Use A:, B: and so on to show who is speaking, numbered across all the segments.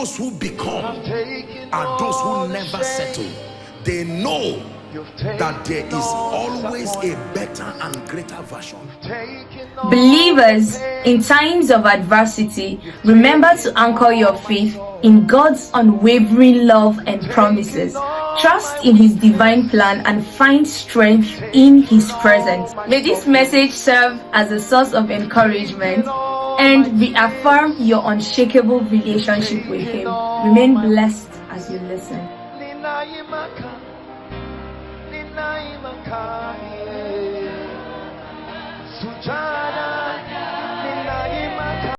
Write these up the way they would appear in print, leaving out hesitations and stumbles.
A: those who become are those who never settle. They know that there is always a better and greater version.
B: Believers, in times of adversity, remember to anchor your faith in God's unwavering love and promises. Trust in His divine plan and find strength in His presence. May this message serve as a source of encouragement and reaffirm your unshakable relationship with Him. Remain blessed as you listen.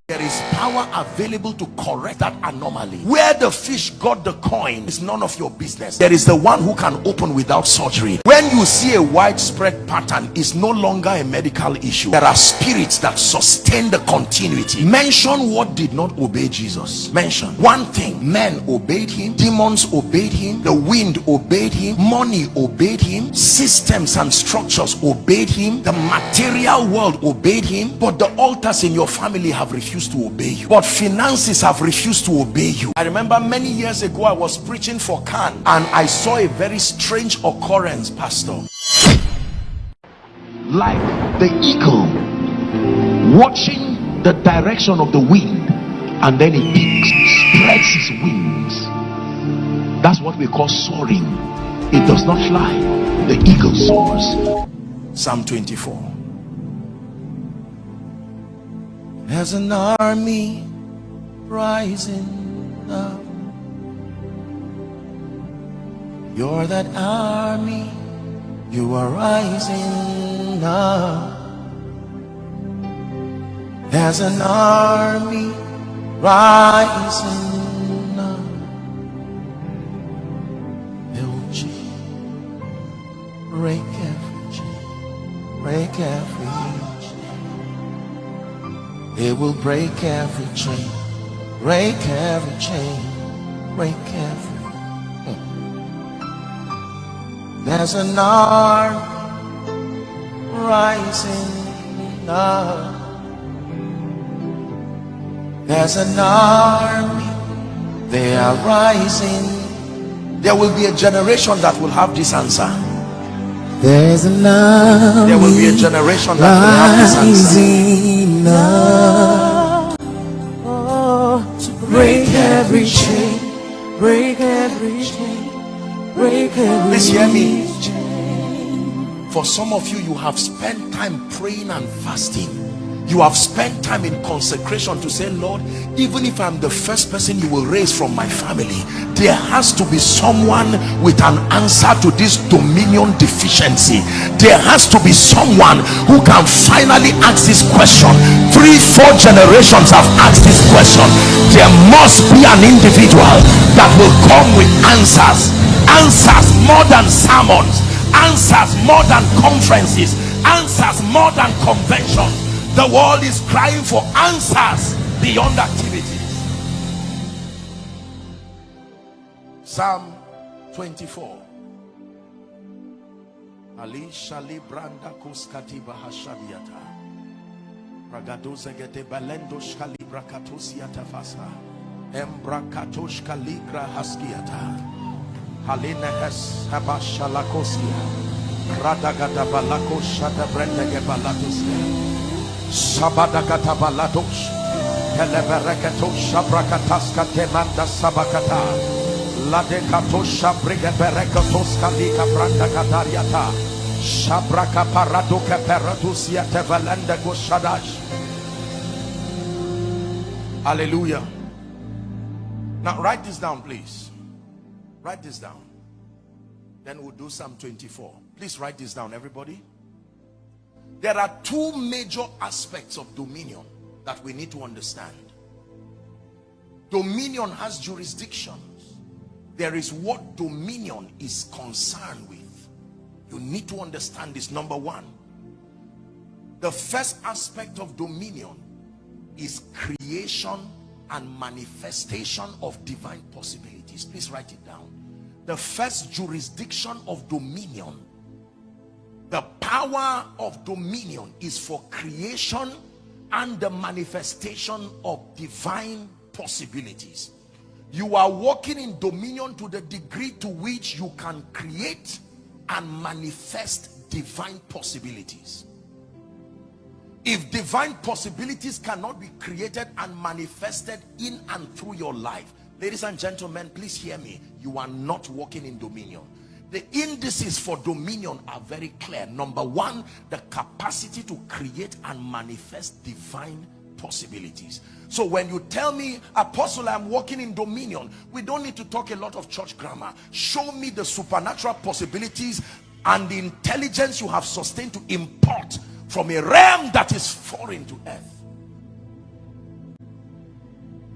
A: There is power available to correct that anomaly. Where the fish got the coin is none of your business. There is the one who can open without surgery. When you see a widespread pattern, it's no longer a medical issue. There are spirits that sustain the continuity. Mention what did not obey Jesus. Mention one thing. Men obeyed Him, demons obeyed Him, the wind obeyed Him, money obeyed Him, systems and structures obeyed Him, the material world obeyed Him, but the altars in your family have refused to obey you. But finances have refused to obey you. I remember many years ago I was preaching for Cannes and I saw a very strange occurrence, Pastor. Like the eagle watching the direction of the wind, and then it spreads its wings. That's what we call soaring. It does not fly. The eagle soars. Psalm 24. There's an army rising up. You're that army. You are rising up. There's an army rising up. They'll chain, break every chain, break every chain. It will break every chain, break every chain, break every. There's an army rising up. There's an army, they are rising. There will be a generation that will have this answer.
C: There's an army.
A: There will be a generation that will have this answer.
C: Oh, to break every chain, break every chain, break every.
A: Please hear me. For some of you, you have spent time praying and fasting. You have spent time in consecration to say, Lord, even if I'm the first person you will raise from my family, there has to be someone with an answer to this dominion deficiency. There has to be someone who can finally ask this question. 3-4 generations have asked this question. There must be an individual that will come with answers. Answers more than sermons. Answers more than conferences. Answers more than conventions. The world is crying for answers beyond activities. Psalm 24. Ali Shali Branda Kuskati Bahashabiata. Ragadozegete Balendo Shkali Brakatosiata Fasa. Embrakatosh Kaligra Haskiata. Halina Hes Habashalakoskia. Radagata Balako Shata Brendege Balatosia. Sabadakata balatos, Teleberekato Shabrakatas Katemanda Sabakata, Ladekato Shabriga Berekatos Kalika Branda Katariata, Shabraka Paradoka Peratusia Tevalenda Goshadash. Hallelujah. Now write this down, please. Write this down. Then we'll do Psalm 24. Please write this down, everybody. There are two major aspects of dominion that we need to understand. Dominion has jurisdictions. There is what dominion is concerned with. You need to understand this. Number one, the first aspect of dominion is creation and manifestation of divine possibilities. Please write it down. The first jurisdiction of dominion, the power of dominion, is for creation and the manifestation of divine possibilities. You are walking in dominion to the degree to which you can create and manifest divine possibilities. If divine possibilities cannot be created and manifested in and through your life, ladies and gentlemen, please hear me, you are not walking in dominion. The indices for dominion are very clear. Number one, the capacity to create and manifest divine possibilities. So when you tell me, Apostle, I'm walking in dominion, we don't need to talk a lot of church grammar. Show me the supernatural possibilities and the intelligence you have sustained to import from a realm that is foreign to earth.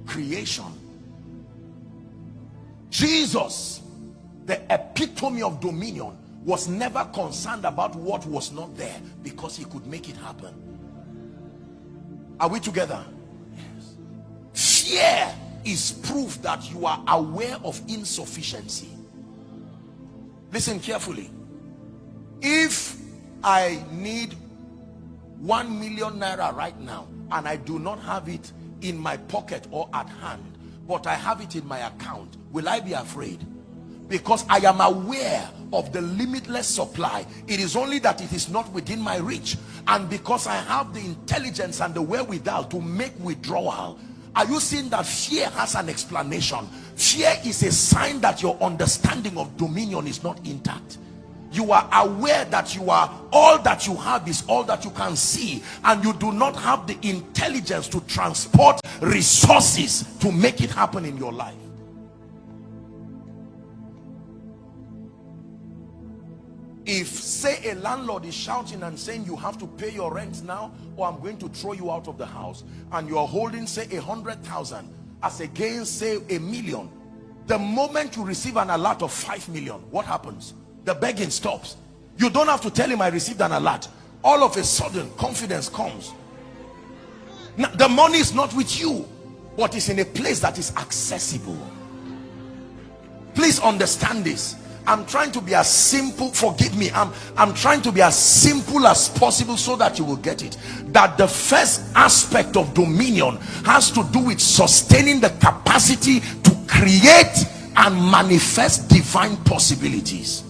A: Creation. Jesus, the epitome of dominion, was never concerned about what was not there because he could make it happen. Are we together? Yes. Fear is proof that you are aware of insufficiency. Listen carefully. If I need 1 million naira right now and I do not have it in my pocket or at hand, but I have it in my account, will I be afraid? Because I am aware of the limitless supply. It is only that it is not within my reach, and because I have the intelligence and the wherewithal to make withdrawal. Are you seeing that fear has an explanation? Fear is a sign that your understanding of dominion is not intact. You are aware that you are, all that you have is all that you can see, and you do not have the intelligence to transport resources to make it happen in your life. If, say, a landlord is shouting and saying you have to pay your rent now or I'm going to throw you out of the house, and you are holding, say, 100,000 as against, say, 1 million, the moment you receive an alert of 5 million, what happens? The begging stops. You don't have to tell him I received an alert. All of a sudden confidence comes. Now, the money is not with you, but it's in a place that is accessible. Please understand this. I'm trying to be as simple, forgive me, I'm trying to be as simple as possible so that you will get it. That the first aspect of dominion has to do with sustaining the capacity to create and manifest divine possibilities.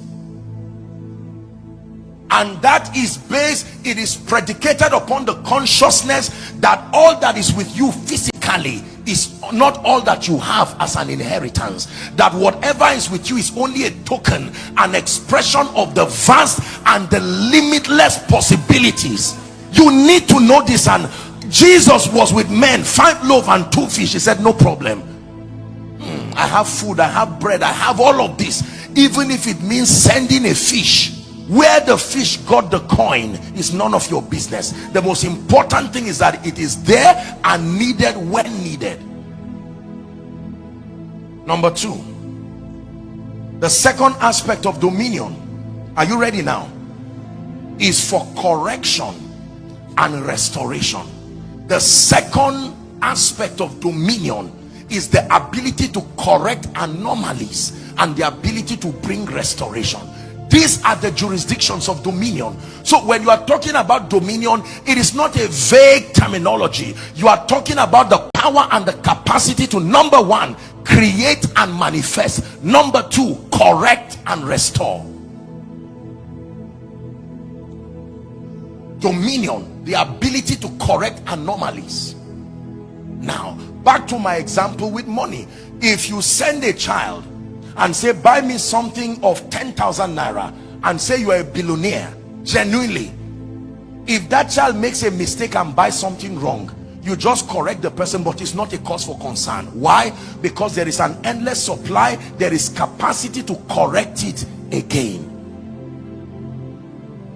A: And that is based, it is predicated upon the consciousness that all that is with you physically is not all that you have as an inheritance. That whatever is with you is only a token, an expression of the vast and the limitless possibilities. You need to know this. And Jesus was with men, 5 loaves and 2 fish. He said, no problem. I have food, I have bread, I have all of this. Even if it means sending a fish, where the fish got the coin is none of your business. The most important thing is that it is there and needed when needed. Number 2, the second aspect of dominion, are you ready now, is for correction and restoration. The second aspect of dominion is the ability to correct anomalies and the ability to bring restoration. These are the jurisdictions of dominion. So when you are talking about dominion, it is not a vague terminology. You are talking about the power and the capacity to, number 1, create and manifest. Number 2, correct and restore. Dominion, the ability to correct anomalies. Now, back to my example with money. If you send a child and say, buy me something of 10,000 naira, and say you are a billionaire, genuinely, if that child makes a mistake and buys something wrong, you just correct the person, but it's not a cause for concern. Why? Because there is an endless supply. There is capacity to correct it again.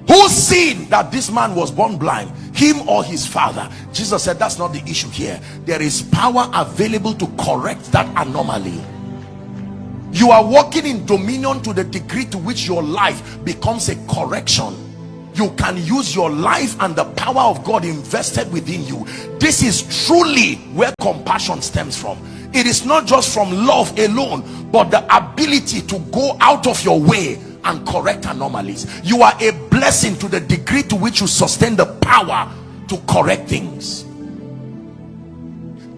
A: Who seen that this man was born blind, him or his father? Jesus said that's not the issue here. There is power available to correct that anomaly. You are walking in dominion to the degree to which your life becomes a correction. You can use your life and the power of God invested within you. This is truly where compassion stems from. It is not just from love alone, but the ability to go out of your way and correct anomalies. You are a blessing to the degree to which you sustain the power to correct things.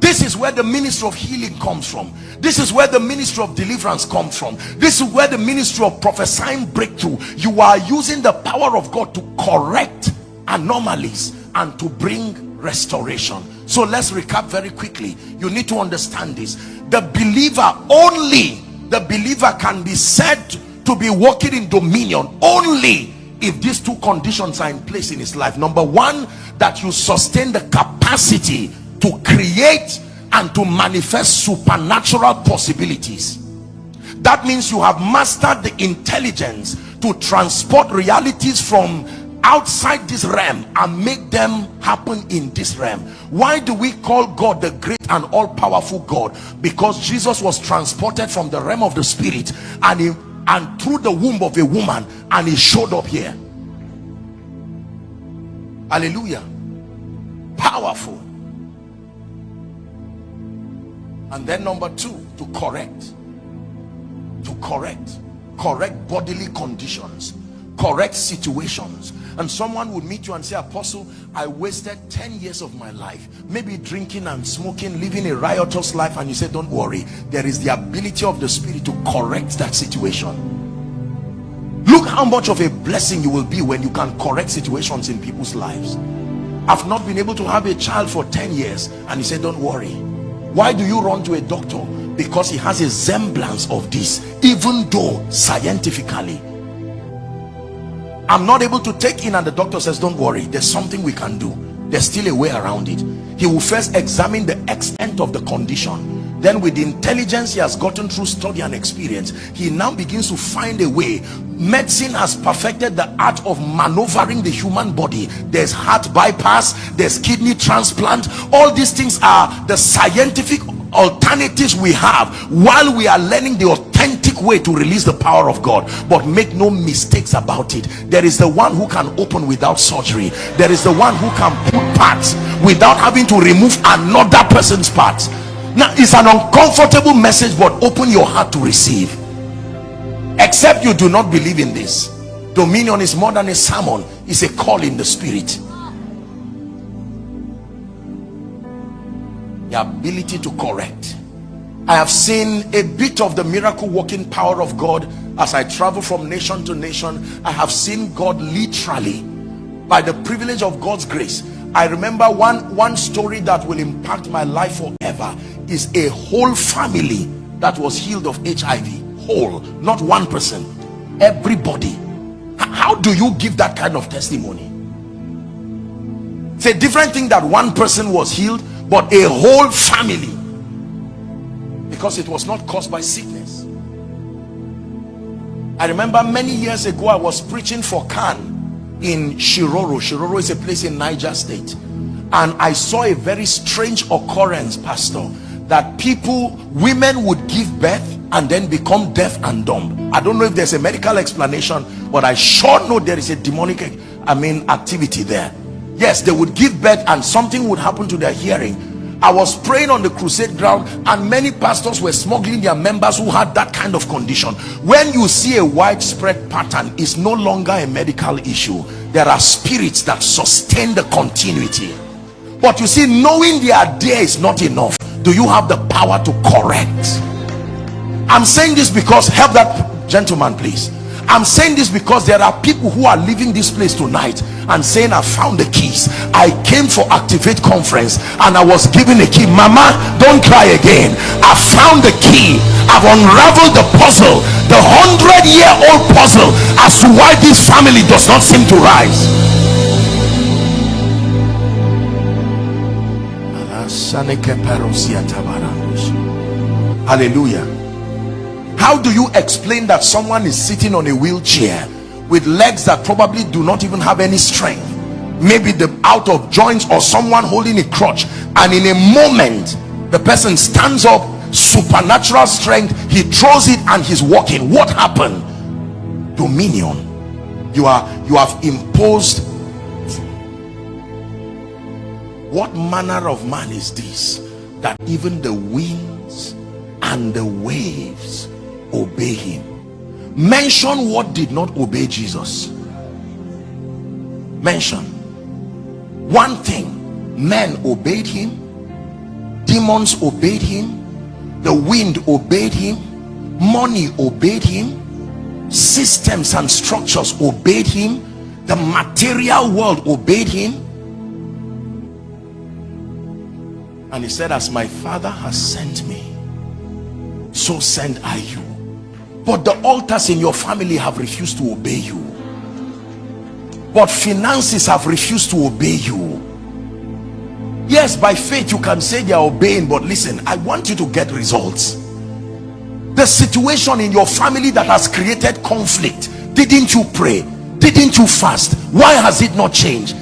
A: This is where the ministry of healing comes from. This is where the ministry of deliverance comes from. This is where the ministry of prophesying breakthrough. You are using the power of God to correct anomalies and to bring restoration. So let's recap very quickly. You need to understand this. The believer, only the believer can be said to be walking in dominion only if these two conditions are in place in his life. Number one, that you sustain the capacity to create and to manifest supernatural possibilities. That means you have mastered the intelligence to transport realities from outside this realm and make them happen in this realm. Why do we call God the great and all-powerful God? Because Jesus was transported from the realm of the spirit and through the womb of a woman, and he showed up here. Hallelujah. Powerful. And then number two, to correct bodily conditions, correct situations. And someone would meet you and say, Apostle, I wasted 10 years of my life, maybe drinking and smoking, living a riotous life. And you say, don't worry, there is the ability of the Spirit to correct that situation. Look how much of a blessing you will be when you can correct situations in people's lives. I've not been able to have a child for 10 years, and you say, don't worry. Why do you run to a doctor? Because he has a semblance of this, even though scientifically I'm not able to take in, and the doctor says, don't worry, there's something we can do. There's still a way around it. He will first examine the extent of the condition. Then with the intelligence he has gotten through study and experience, he now begins to find a way. Medicine has perfected the art of maneuvering the human body. There's heart bypass, there's kidney transplant. All these things are the scientific alternatives we have while we are learning the authentic way to release the power of God. But make no mistakes about it, there is the one who can open without surgery. There is the one who can put parts without having to remove another person's parts. Now it's an uncomfortable message, but open your heart to receive. Except you do not believe in this. Dominion is more than a sermon, it's a call in the spirit. The ability to correct. I have seen a bit of the miracle working power of God as I travel from nation to nation. I have seen God literally, by the privilege of God's grace. I remember one story that will impact my life forever. Is a whole family that was healed of HIV. Whole, not one person, everybody. How do you give that kind of testimony? It's a different thing that one person was healed, but a whole family, because it was not caused by sickness. I remember many years ago I was preaching for Khan in Shiroro. Shiroro is a place in Niger State, and I saw a very strange occurrence, pastor, that women would give birth and then become deaf and dumb. I don't know if there's a medical explanation, but I sure know there is a demonic activity there. Yes, they would give birth and something would happen to their hearing. I was praying on the crusade ground, and many pastors were smuggling their members who had that kind of condition. When you see a widespread pattern, it's no longer a medical issue. There are spirits that sustain the continuity. But you see, knowing they are there is not enough. Do you have the power to correct? I'm saying this because, help that gentleman please. I'm saying this because there are people who are leaving this place tonight and saying, I found the keys. I came for Activate conference and I was given a key. Mama, don't cry again. I found the key. I've unraveled the puzzle, the 100-year-old puzzle, as to why this family does not seem to rise. Hallelujah. How do you explain that someone is sitting on a wheelchair with legs that probably do not even have any strength, maybe out of joints, or someone holding a crutch, and in a moment the person stands up, supernatural strength, he throws it and he's walking? What happened? Dominion. You have imposed. What manner of man is this, that even the winds and the waves obey him? Mention what did not obey Jesus. Mention one thing. Men obeyed him, demons obeyed him, the wind obeyed him, money obeyed him, systems and structures obeyed him, the material world obeyed him. And he said, as my Father has sent me, so send I you. But the altars in your family have refused to obey you. But finances have refused to obey you. Yes, by faith you can say they are obeying, but listen, I want you to get results. The situation in your family that has created conflict, didn't you pray? Didn't you fast? Why has it not changed?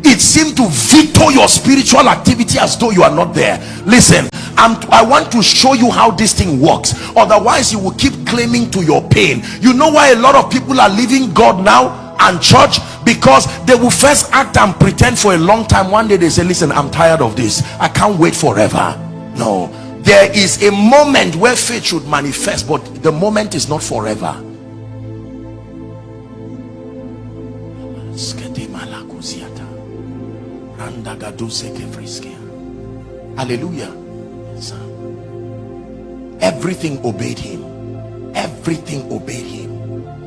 A: It seemed to veto your spiritual activity as though you are not there. Listen, I want to show you how this thing works. Otherwise you will keep claiming to your pain. You know why a lot of people are leaving God now and church? Because they will first act and pretend for a long time. One day they say, listen, I'm tired of this, I can't wait forever. No, there is a moment where faith should manifest, but the moment is not forever. Hallelujah. Everything obeyed him. Everything obeyed him.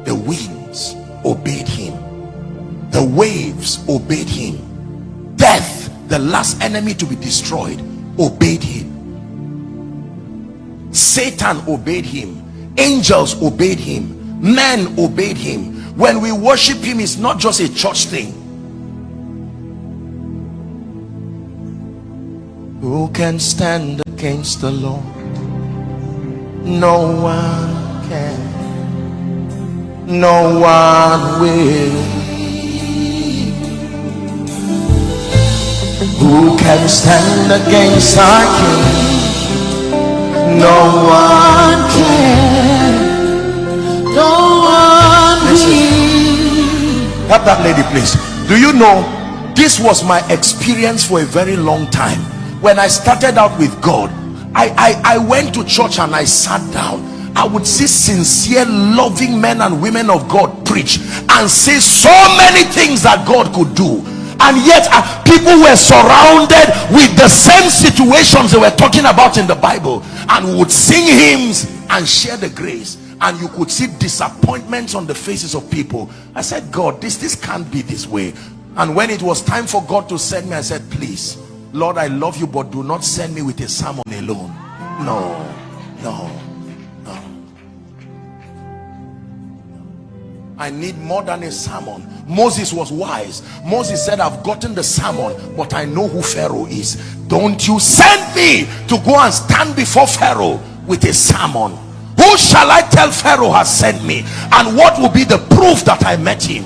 A: The winds obeyed him. The waves obeyed him. Death, the last enemy to be destroyed, obeyed him. Satan obeyed him. Angels obeyed him. Men obeyed him. When we worship him, it's not just a church thing. Who can stand against the Lord? No one can. No one will. Who can stand against our King? No one can. No one will. Help that lady, please. Do you know, this was my experience for a very long time. When I started out with God, I went to church and I sat down. I would see sincere, loving men and women of God preach and say so many things that God could do. And yet people were surrounded with the same situations they were talking about in the Bible, and would sing hymns and share the grace, and you could see disappointments on the faces of people. I said, God, this can't be this way. And when it was time for God to send me, I said, please Lord, I love you, but do not send me with a sermon alone. No, no, no. I need more than a sermon. Moses was wise. Moses said, I've gotten the sermon, but I know who Pharaoh is. Don't you send me to go and stand before Pharaoh with a sermon. Who shall I tell Pharaoh has sent me? And what will be the proof that I met him?